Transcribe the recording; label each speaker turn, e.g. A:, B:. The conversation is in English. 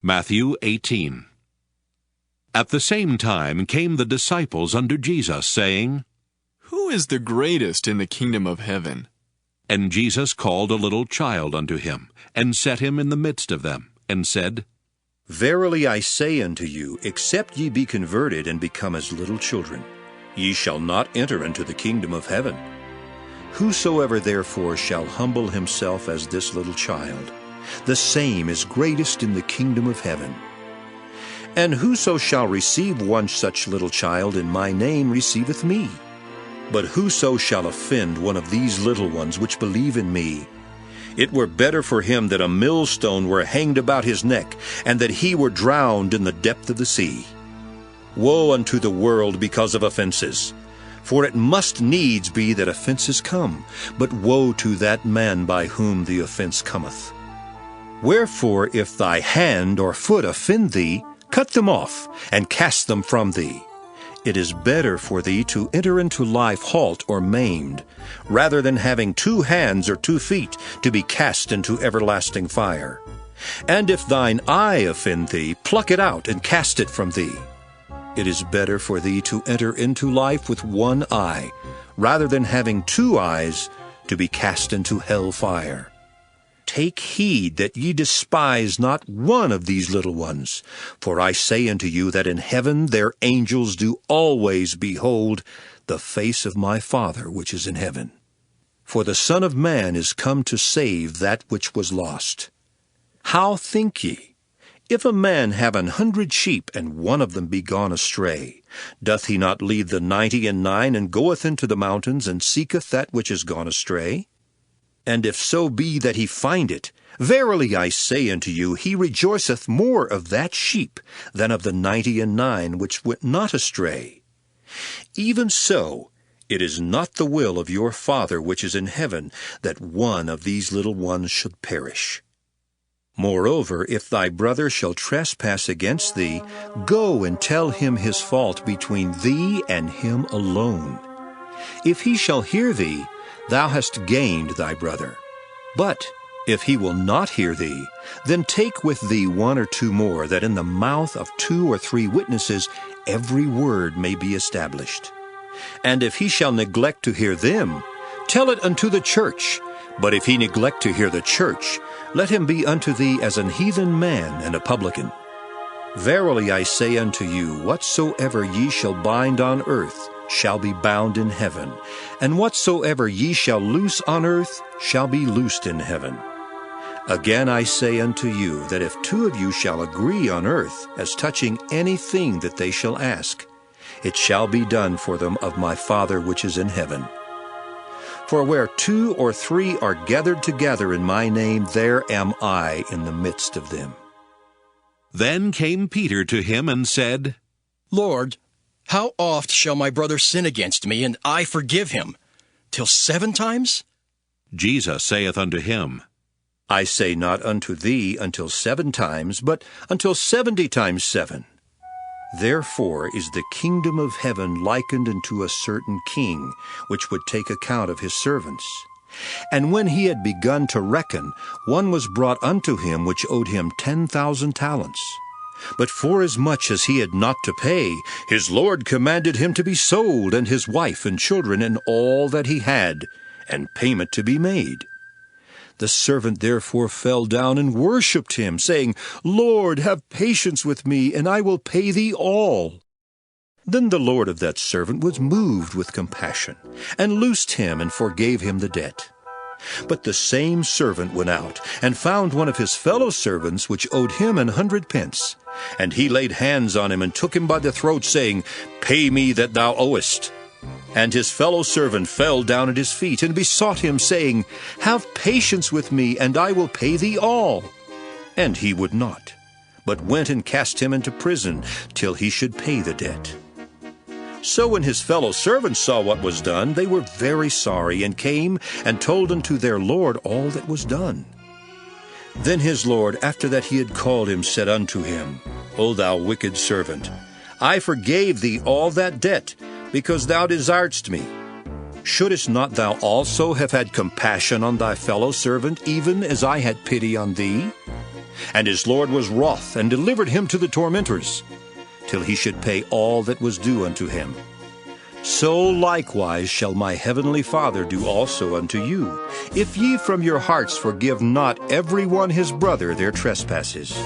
A: Matthew 18. At the same time came the disciples unto Jesus, saying,
B: Who is the greatest in the kingdom of heaven?
A: And Jesus called a little child unto him, and set him in the midst of them, and said,
C: Verily I say unto you, except ye be converted and become as little children, ye shall not enter into the kingdom of heaven. Whosoever therefore shall humble himself as this little child, the same is greatest in the kingdom of heaven. And whoso shall receive one such little child in my name receiveth me. But whoso shall offend one of these little ones which believe in me, it were better for him that a millstone were hanged about his neck, and that he were drowned in the depth of the sea. Woe unto the world because of offenses! For it must needs be that offenses come, but woe to that man by whom the offense cometh. Wherefore, if thy hand or foot offend thee, cut them off, and cast them from thee. It is better for thee to enter into life halt or maimed, rather than having 2 hands or 2 feet to be cast into everlasting fire. And if thine eye offend thee, pluck it out and cast it from thee. It is better for thee to enter into life with 1 eye, rather than having 2 eyes to be cast into hell fire. Take heed that ye despise not one of these little ones. For I say unto you that in heaven their angels do always behold the face of my Father which is in heaven. For the Son of Man is come to save that which was lost. How think ye? If a man have 100 sheep, and one of them be gone astray, doth he not leave the 99 and goeth into the mountains, and seeketh that which is gone astray? And if so be that he find it, verily I say unto you, he rejoiceth more of that sheep than of the 99 which went not astray. Even so, it is not the will of your Father which is in heaven that one of these little ones should perish. Moreover, if thy brother shall trespass against thee, go and tell him his fault between thee and him alone. If he shall hear thee, thou hast gained thy brother. But if he will not hear thee, then take with thee 1 or 2 more, that in the mouth of 2 or 3 witnesses every word may be established. And if he shall neglect to hear them, tell it unto the church. But if he neglect to hear the church, let him be unto thee as an heathen man and a publican. Verily I say unto you, whatsoever ye shall bind on earth shall be bound in heaven, and whatsoever ye shall loose on earth shall be loosed in heaven. Again I say unto you, that if 2 of you shall agree on earth as touching anything that they shall ask, it shall be done for them of my Father which is in heaven. For where 2 or 3 are gathered together in my name, there am I in the midst of them.
A: Then came Peter to him and said,
D: Lord, how oft shall my brother sin against me, and I forgive him? Till 7 times?
A: Jesus saith unto him,
C: I say not unto thee until 7 times, but until 70 times 7. Therefore is the kingdom of heaven likened unto a certain king, which would take account of his servants. And when he had begun to reckon, one was brought unto him which owed him 10,000 talents. But forasmuch as he had not to pay, his Lord commanded him to be sold, and his wife and children, and all that he had, and payment to be made. The servant therefore fell down and worshipped him, saying, Lord, have patience with me, and I will pay thee all. Then the Lord of that servant was moved with compassion, and loosed him, and forgave him the debt. But the same servant went out, and found one of his fellow servants, which owed him 100 pence. And he laid hands on him, and took him by the throat, saying, Pay me that thou owest. And his fellow servant fell down at his feet, and besought him, saying, Have patience with me, and I will pay thee all. And he would not, but went and cast him into prison, till he should pay the debt. So when his fellow servants saw what was done, they were very sorry, and came and told unto their Lord all that was done. Then his Lord, after that he had called him, said unto him, O thou wicked servant, I forgave thee all that debt, because thou desiredst me. Shouldest not thou also have had compassion on thy fellow servant, even as I had pity on thee? And his Lord was wroth, and delivered him to the tormentors, till he should pay all that was due unto him. So likewise shall my heavenly Father do also unto you, if ye from your hearts forgive not every one his brother their trespasses.